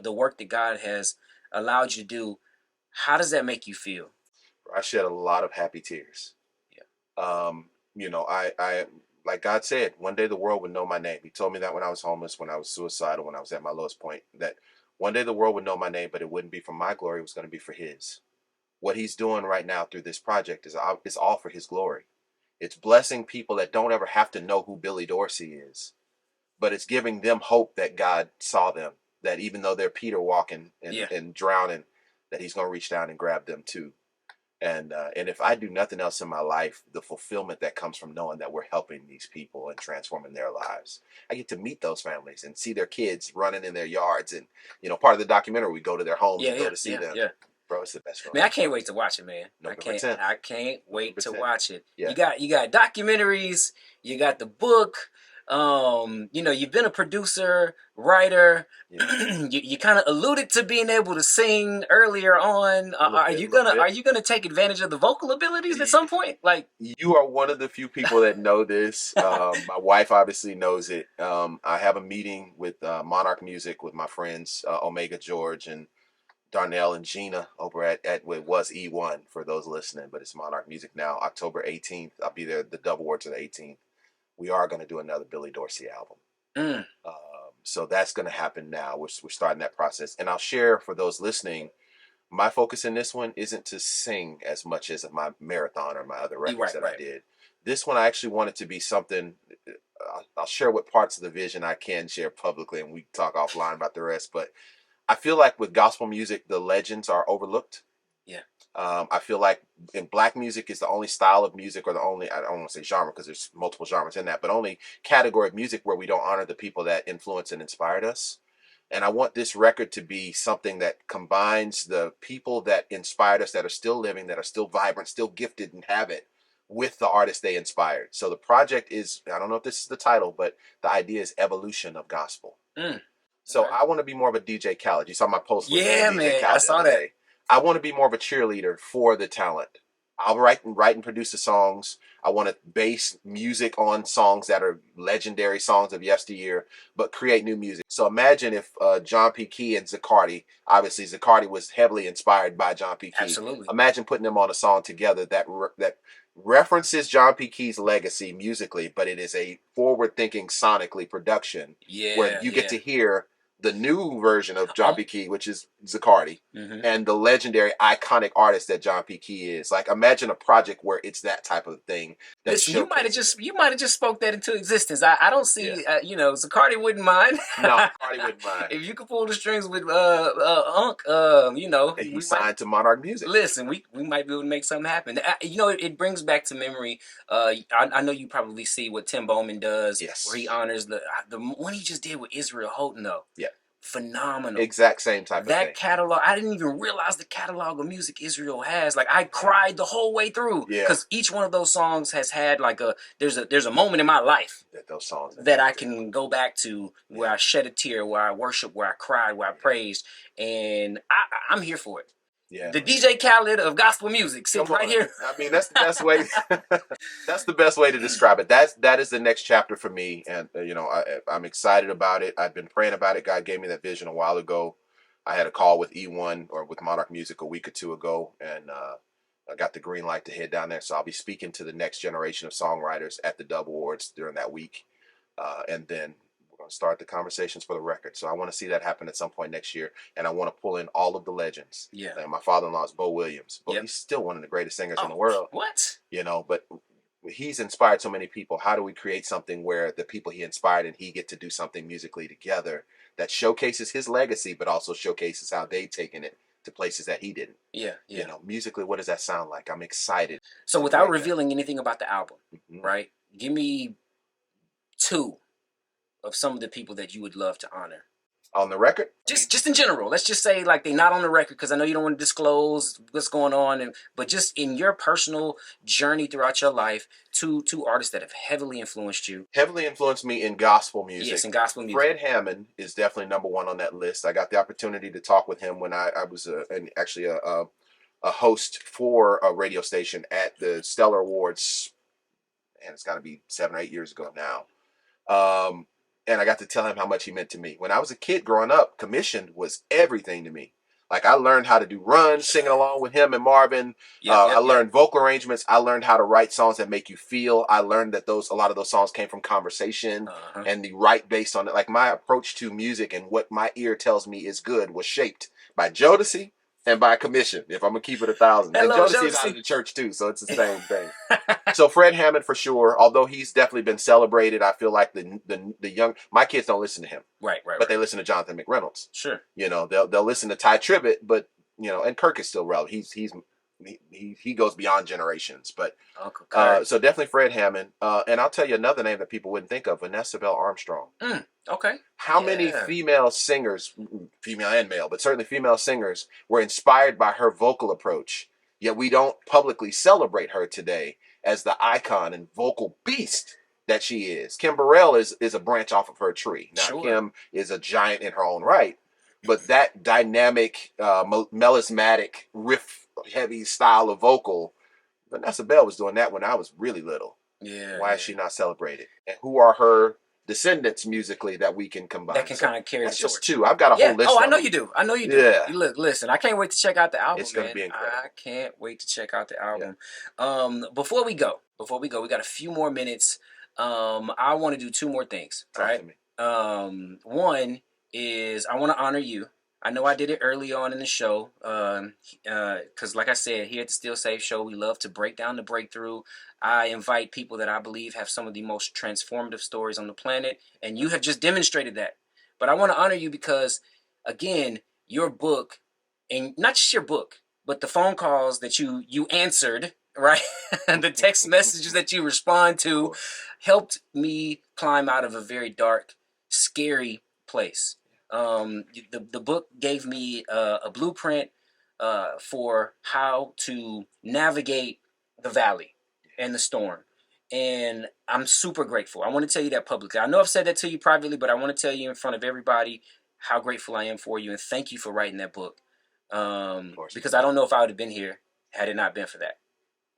work that God has allowed you to do, how does that make you feel? I shed a lot of happy tears. Yeah. I like God said, one day the world would know my name. He told me that when I was homeless, when I was suicidal, when I was at my lowest point, that one day the world would know my name, but it wouldn't be for my glory. It was going to be for his. What he's doing right now through this project is all for his glory. It's blessing people that don't ever have to know who Billy Dorsey is, but it's giving them hope that God saw them, that even though they're Peter walking and drowning, that he's going to reach down and grab them too. And if I do nothing else in my life, the fulfillment that comes from knowing that we're helping these people and transforming their lives. I get to meet those families and see their kids running in their yards. And, part of the documentary, we go to their homes and go to see them. Yeah. Bro, it's the best. Man, I can't wait to watch it, man. I can't wait to watch it. Yeah. You got documentaries, you got the book. You've been a producer, writer. Yeah. you kind of alluded to being able to sing earlier on. Are you gonna take advantage of the vocal abilities at some point? Like, you are one of the few people that know this. My wife obviously knows it. I have a meeting with Monarch Music with my friends Omega George and Darnell and Gina over at it was E1 for those listening, but it's Monarch Music now. October 18th, I'll be there. The double words of the 18th. We are going to do another Billy Dorsey album. So that's going to happen now. We're starting that process. And I'll share for those listening, my focus in this one isn't to sing as much as my marathon or my other records I did. This one, I actually want it to be something. I'll share what parts of the vision I can share publicly, and we can talk offline about the rest. But I feel like with gospel music, the legends are overlooked. Yeah. I feel like in black music is the only style of music, or the only, I don't want to say genre because there's multiple genres in that, but only category of music where we don't honor the people that influenced and inspired us. And I want this record to be something that combines the people that inspired us, that are still living, that are still vibrant, still gifted and have it, with the artists they inspired. So the project is, I don't know if this is the title, but the idea is Evolution of Gospel. So I want to be more of a DJ Khaled. You saw my post with DJ Khaled I saw that. Day. I want to be more of a cheerleader for the talent. I'll write and produce the songs. I want to base music on songs that are legendary songs of yesteryear, but create new music. So imagine if John P. Key and Zaccardi, obviously Zaccardi was heavily inspired by John P. Key. Absolutely. Imagine putting them on a song together that references John P. Key's legacy musically, but it is a forward-thinking sonically production where you get to hear the new version of John P. Key, which is Zaccardi, and the legendary, iconic artist that John P. Key is. Like, imagine a project where it's that type of thing. Listen, you might have just spoke that into existence. I don't see, so Cardi wouldn't mind. No, Cardi wouldn't mind. If you could pull the strings with Unc, And he signed to Monarch Music. Listen, we might be able to make something happen. It brings back to memory. I know you probably see what Tim Bowman does, where he honors the one he just did with Israel Houghton, though. Yeah. Phenomenal. Exact same type of thing. That catalog, I didn't even realize the catalog of music Israel has. Like, I cried the whole way through. Yeah. Because each one of those songs has had there's a moment in my life that I can go back to where I shed a tear, where I worshiped, where I cried, where I praised, and I'm here for it. Yeah, the DJ Khaled of gospel music sits right here. I mean, that's the best way. That's the best way to describe it. That is the next chapter for me, and I'm excited about it. I've been praying about it. God gave me that vision a while ago. I had a call with E1 or with Monarch Music a week or two ago, and I got the green light to head down there. So I'll be speaking to the next generation of songwriters at the Dub Awards during that week, and then we're going to start the conversations for the record. So I want to see that happen at some point next year, and I want to pull in all of the legends. Yeah. And my father-in-law is Bo Williams. Bo, he's still one of the greatest singers in the world. What? But he's inspired so many people. How do we create something where the people he inspired and he get to do something musically together that showcases his legacy, but also showcases how they've taken it to places that he didn't? Yeah. Musically, what does that sound like? I'm excited. So without revealing anything about the album, right? Give me 2 of some of the people that you would love to honor. On the record? Just in general. Let's just say like they're not on the record, because I know you don't want to disclose what's going on, but just in your personal journey throughout your life, two artists that have heavily influenced you. Heavily influenced me in gospel music. Yes, in gospel music. Fred Hammond is definitely number 1 on that list. I got the opportunity to talk with him when I was actually a host for a radio station at the Stellar Awards, and it's got to be 7 or 8 years ago now. And I got to tell him how much he meant to me. When I was a kid growing up, commissioned was everything to me. Like, I learned how to do runs, singing along with him and Marvin. I learned vocal arrangements. I learned how to write songs that make you feel. I learned that a lot of those songs came from conversation and the right based on it. Like, my approach to music and what my ear tells me is good was shaped by Jodeci and by commission, if I'm going to keep it 1,000. And Jodeci is out of the church, too, so it's the same thing. So Fred Hammond, for sure, although he's definitely been celebrated, I feel like the young... My kids don't listen to him. Right. But they listen to Jonathan McReynolds. Sure. They'll listen to Ty Tribbett, but, and Kirk is still relevant. He goes beyond generations. But so definitely Fred Hammond. And I'll tell you another name that people wouldn't think of, Vanessa Bell Armstrong. Okay. How many female singers, female and male, but certainly female singers, were inspired by her vocal approach, yet we don't publicly celebrate her today as the icon and vocal beast that she is. Kim Burrell is a branch off of her tree. Now, Kim is a giant in her own right, but that dynamic, melismatic, riff-heavy style of vocal, Vanessa Bell was doing that when I was really little. Yeah. Why is she not celebrated? And who are her descendants musically that we can combine? That can kind of carry the torch. That's just 2. I've got a whole list. I know you do. Yeah. Look, listen, I can't wait to check out the album. It's going to be incredible. I can't wait to check out the album. Yeah. Before we go, we got a few more minutes. I want to do 2 more things. All right. One is I want to honor you. I know I did it early on in the show, because like I said, here at the Still Safe Show, we love to break down the breakthrough. I invite people that I believe have some of the most transformative stories on the planet, and you have just demonstrated that. But I want to honor you because, again, your book, and not just your book, but the phone calls that you answered, right? And the text messages that you respond to helped me climb out of a very dark, scary place. The book gave me a blueprint for how to navigate the valley and the storm. And I'm super grateful. I want to tell you that publicly. I know I've said that to you privately, but I want to tell you in front of everybody how grateful I am for you. And thank you for writing that book. Because I don't know if I would have been here had it not been for that.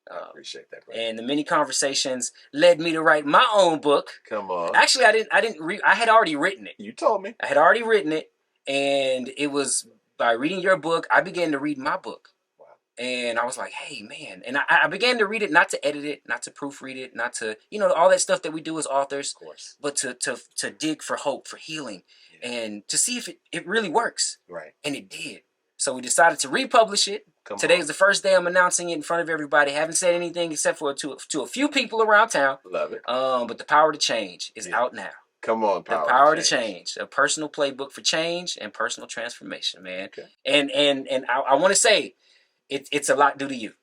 I appreciate that, bro. And the many conversations led me to write my own book. Come on. Actually, I had already written it. You told me. I had already written it, and it was by reading your book, I began to read my book. Wow. And I was like, hey, man. And I began to read it, not to edit it, not to proofread it, not to, all that stuff that we do as authors. Of course. But to dig for hope, for healing, and to see if it really works. Right. And it did. So we decided to republish it. Today is the first day I'm announcing it in front of everybody. Haven't said anything except for to a few people around town. Love it. But The Power to Change is out now. Come on, The Power to Change. A personal playbook for change and personal transformation, man. Okay. And I want to say it's a lot due to you.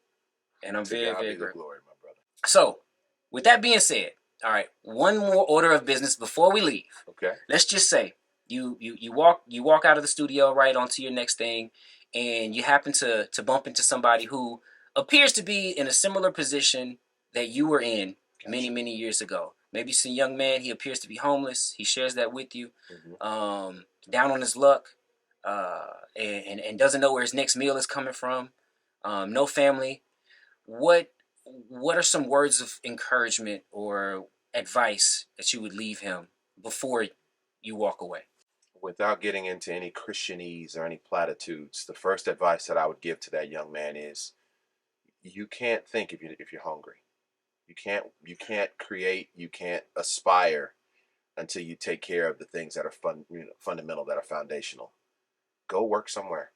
And I'm very, very grateful. Glory, my brother. So, with that being said, all right, one more order of business before we leave. Okay. Let's just say you walk out of the studio right onto your next thing, and you happen to bump into somebody who appears to be in a similar position that you were in many years ago. Maybe it's a young man. He appears to be homeless. He shares that with you, down on his luck, and doesn't know where his next meal is coming from. No family. What are some words of encouragement or advice that you would leave him before you walk away? Without getting into any Christianese or any platitudes, the first advice that I would give to that young man is, you can't think if you're hungry. You can't create, you can't aspire until you take care of the things that are fundamental, that are foundational. Go work somewhere.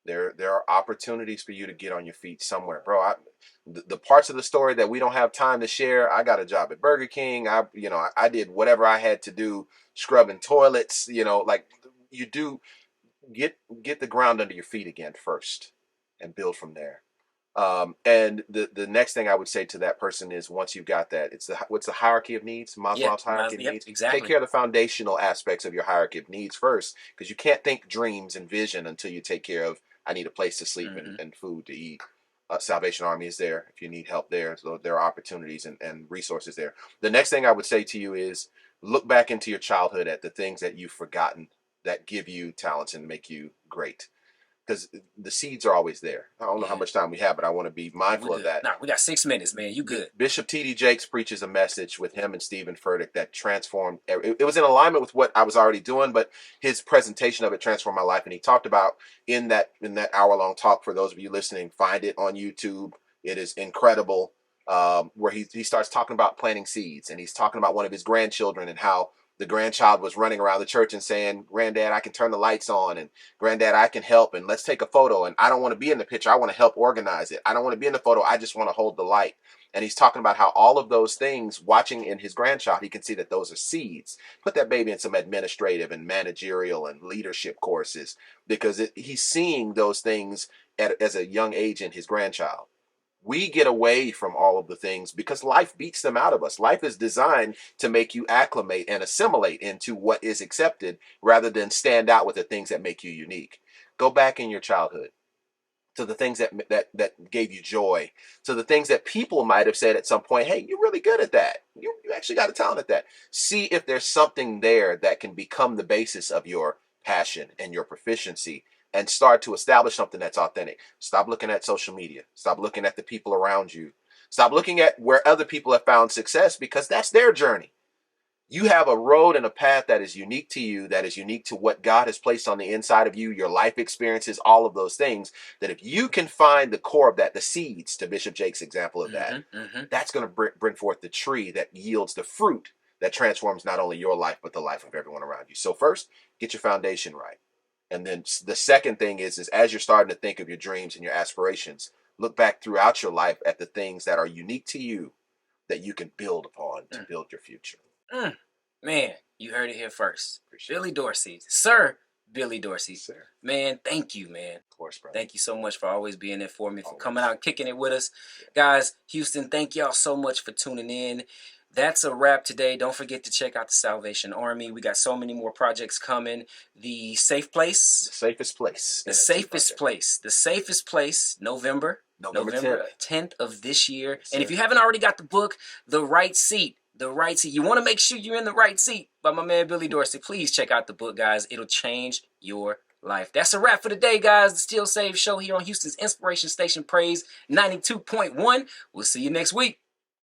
There are opportunities for you to get on your feet somewhere, bro. The parts of the story that we don't have time to share, I got a job at Burger King. I did whatever I had to do, scrubbing toilets. Like, you do get the ground under your feet again first, and build from there. And the next thing I would say to that person is, once you've got that, what's the hierarchy of needs? Maslow's hierarchy of needs. Exactly. Take care of the foundational aspects of your hierarchy of needs first, because you can't think dreams and vision until you take care of, I need a place to sleep and food to eat. Salvation Army is there if you need help there. So there are opportunities and resources there. The next thing I would say to you is, look back into your childhood at the things that you've forgotten that give you talents and make you great. Because the seeds are always there. I don't know how much time we have, but I want to be mindful of that. Nah, we got 6 minutes, man. You good. Bishop T.D. Jakes preaches a message with him and Stephen Furtick that transformed. It was in alignment with what I was already doing, but his presentation of it transformed my life. And he talked about in that hour-long talk, for those of you listening, find it on YouTube. It is incredible, where he starts talking about planting seeds. And he's talking about one of his grandchildren and how the grandchild was running around the church and saying, "Granddad, I can turn the lights on," and "Granddad, I can help, and let's take a photo." And I don't want to be in the picture. I want to help organize it. I don't want to be in the photo. I just want to hold the light. And he's talking about how all of those things, watching in his grandchild, he can see that those are seeds. Put that baby in some administrative and managerial and leadership courses, because he's seeing those things as a young age in his grandchild. We get away from all of the things because life beats them out of us. Life is designed to make you acclimate and assimilate into what is accepted, rather than stand out with the things that make you unique. Go back in your childhood to the things that gave you joy, to the things that people might have said at some point, "Hey, you're really good at that. You actually got a talent at that." See if there's something there that can become the basis of your passion and your proficiency, and start to establish something that's authentic. Stop looking at social media. Stop looking at the people around you. Stop looking at where other people have found success, because that's their journey. You have a road and a path that is unique to you, that is unique to what God has placed on the inside of you, your life experiences, all of those things, that if you can find the core of that, the seeds, to Bishop Jake's example of that, that's going to bring forth the tree that yields the fruit that transforms not only your life, but the life of everyone around you. So first, get your foundation right. And then the second thing is as you're starting to think of your dreams and your aspirations, look back throughout your life at the things that are unique to you that you can build upon to build your future. Man, you heard it here first. Appreciate Billy Dorsey. Sir Billy Dorsey. Sir. Man, thank you, man. Of course, bro. Thank you so much for always being there for me, for coming out and kicking it with us. Yeah. Guys, Houston, thank y'all so much for tuning in. That's a wrap today. Don't forget to check out the Salvation Army. We got so many more projects coming. The Safe Place. The Safest Place. The Safest Place. The Safest Place, November 10th of this year. Yes, and if you haven't already got the book, The Right Seat. The Right Seat. You want to make sure you're in the right seat by my man Billy Dorsey. Please check out the book, guys. It'll change your life. That's a wrap for today, guys. The Still Save Show here on Houston's Inspiration Station, Praise 92.1. We'll see you next week.